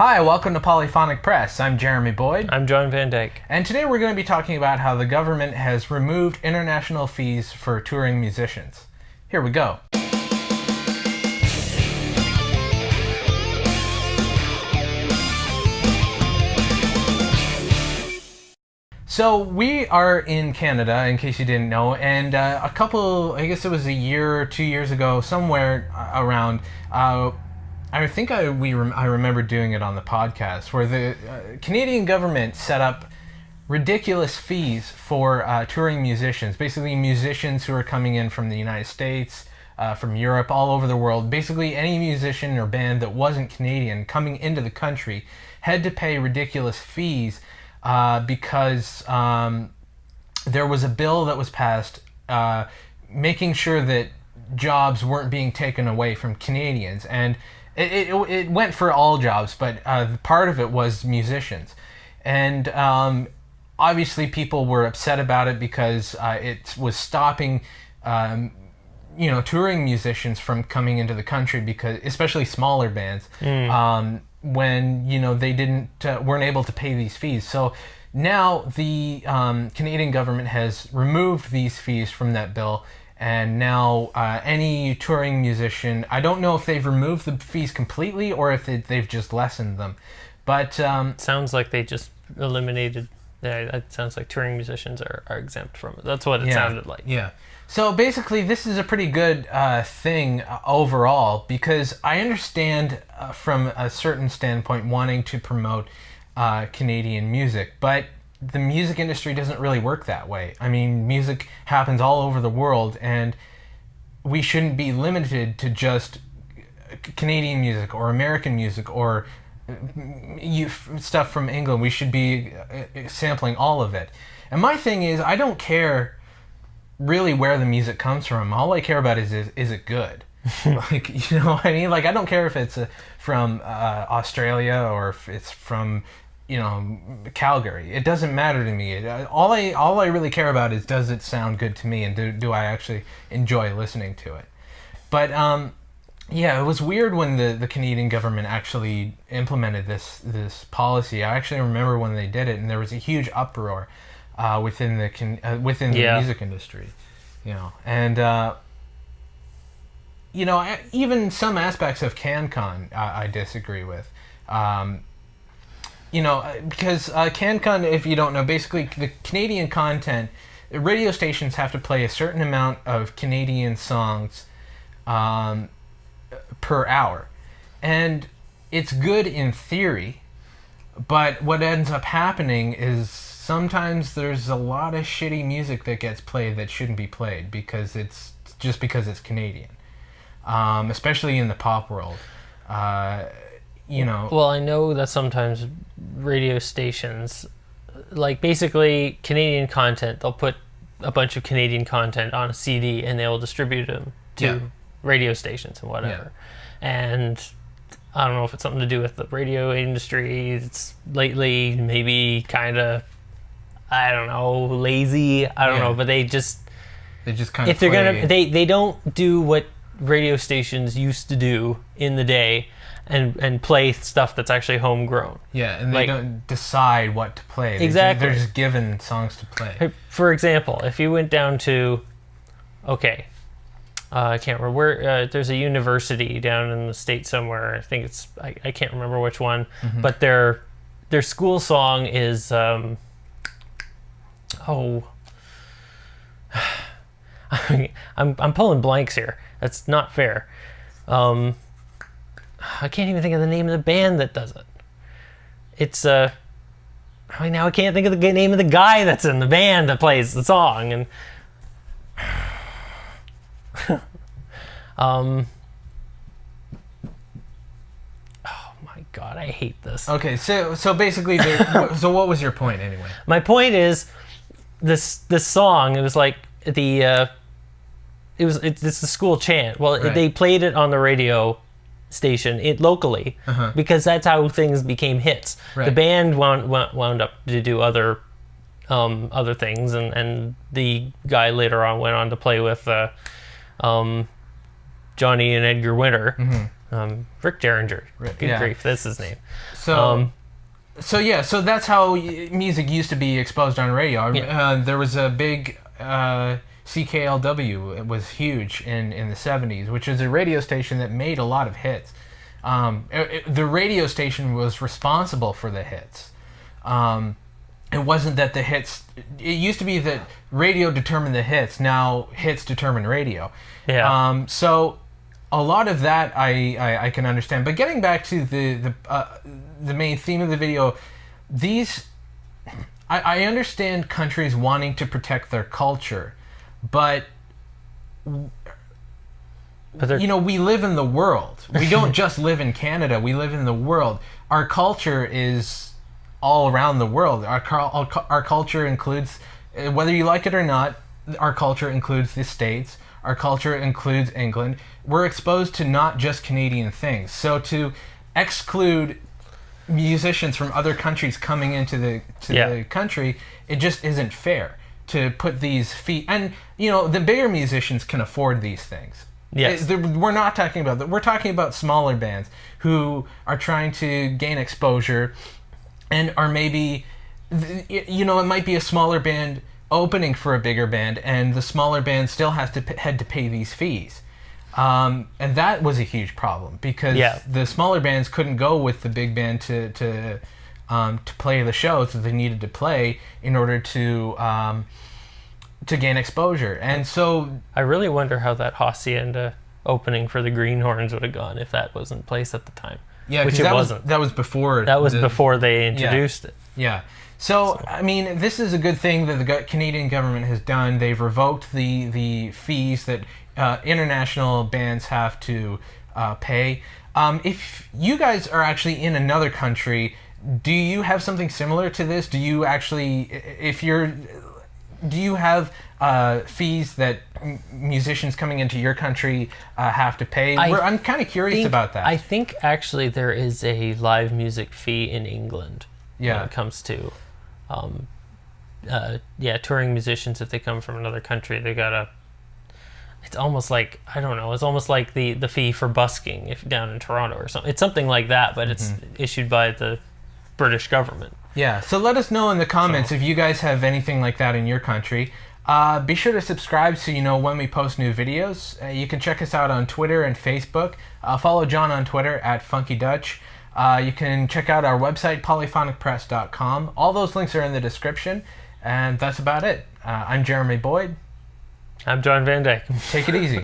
Hi, welcome to Polyphonic Press. I'm Jeremy Boyd. I'm John Van Dyke. And today we're going to be talking about how the government has removed international fees for touring musicians. Here we go. So we are in Canada, in case you didn't know, and I guess it was a year or 2 years ago, somewhere around, I think I remember doing it on the podcast, where the Canadian government set up ridiculous fees for touring musicians, basically musicians who are coming in from the United States, from Europe, all over the world. Basically any musician or band that wasn't Canadian coming into the country had to pay ridiculous fees because there was a bill that was passed making sure that jobs weren't being taken away from Canadians. And it went for all jobs, but part of it was musicians. And obviously people were upset about it because it was stopping touring musicians from coming into the country, because especially smaller bands, when they weren't able to pay these fees. So now the Canadian government has removed these fees from that bill, and now any touring musician, I don't know if they've removed the fees completely or if they've just lessened them, but sounds like they just eliminated. Yeah, it sounds like touring musicians are exempt from it. That's what it sounded like. Yeah. So basically, this is a pretty good thing overall, because I understand from a certain standpoint wanting to promote Canadian music, but the music industry doesn't really work that way. I mean, music happens all over the world, and we shouldn't be limited to just Canadian music or American music or stuff from England. We should be sampling all of it. And my thing is, I don't care really where the music comes from. All I care about is it good? Like, you know what I mean? Like, I don't care if it's from Australia or if it's from Calgary. It doesn't matter to me. All I really care about is, does it sound good to me, and do I actually enjoy listening to it? But yeah, it was weird when the Canadian government actually implemented this policy. I actually remember when they did it, and there was a huge uproar within the music industry, and even some aspects of CanCon I disagree with. Because CanCon, if you don't know, basically the Canadian content, radio stations have to play a certain amount of Canadian songs per hour. And it's good in theory, but what ends up happening is sometimes there's a lot of shitty music that gets played that shouldn't be played because it's Canadian, especially in the pop world. Well, I know that sometimes radio stations, like basically Canadian content, they'll put a bunch of Canadian content on a CD and they'll distribute them to radio stations and whatever. And I don't know if it's something to do with the radio industry. It's lately maybe kind of, I don't know, lazy. I don't know, but they just kind of, if they're gonna, they don't do what radio stations used to do in the day, and play stuff that's actually homegrown. Yeah, and they don't decide what to play. Exactly. They're just given songs to play. For example, if you went down to, I can't remember where, there's a university down in the States somewhere. I think it's, I can't remember which one, but their school song is, I'm pulling blanks here. That's not fair. I can't even think of the name of the band that does it. It's now I can't think of the name of the guy that's in the band that plays the song. And oh my god, I hate this. Okay, so basically, so what was your point anyway? My point is, this song. It was like it's the school chant. Well, they played it on the radio station locally because that's how things became hits. The band wound up to do other things, and the guy later on went on to play with Johnny and Edgar Winter, Rick Derringer. Good grief, that's his name. So that's how music used to be exposed on radio. There was a big CKLW. It was huge in the 70s, which is a radio station that made a lot of hits. The radio station was responsible for the hits. It wasn't that the hits... It used to be that radio determined the hits. Now hits determine radio. Yeah. So a lot of that I can understand. But getting back to the main theme of the video, I understand countries wanting to protect their culture, but we live in the world. We don't just live in Canada. We live in the world. Our culture is all around the world. Our culture includes, whether you like it or not, our culture includes the States. Our culture includes England. We're exposed to not just Canadian things. So to exclude musicians from other countries coming into the country, it just isn't fair to put these fees. And, the bigger musicians can afford these things. Yes. We're not talking about that. We're talking about smaller bands who are trying to gain exposure and are maybe, it might be a smaller band opening for a bigger band, and the smaller band still had to pay these fees. And that was a huge problem because the smaller bands couldn't go with the big band to play the shows that they needed to play in order to gain exposure. And so I really wonder how that Hacienda opening for the Greenhorns would have gone if that was in place at the time. Yeah, which it wasn't. That was before. That was before they introduced it. Yeah. So, I mean, this is a good thing that the Canadian government has done. They've revoked the fees that international bands have to pay. If you guys are actually in another country, do you have something similar to this? Do you actually, do you have fees that musicians coming into your country have to pay? I'm kind of curious about that. I think actually there is a live music fee in England when it comes to touring musicians. If they come from another country, they gotta... It's almost like, I don't know, it's almost like the fee for busking if down in Toronto or something. It's something like that, but it's issued by the British government. Yeah, so let us know in the comments if you guys have anything like that in your country. Be sure to subscribe so you know when we post new videos. You can check us out on Twitter and Facebook. Follow John on Twitter at Funky Dutch. You can check out our website, polyphonicpress.com. All those links are in the description, and that's about it. I'm Jeremy Boyd. I'm John Van Dyke. Take it easy.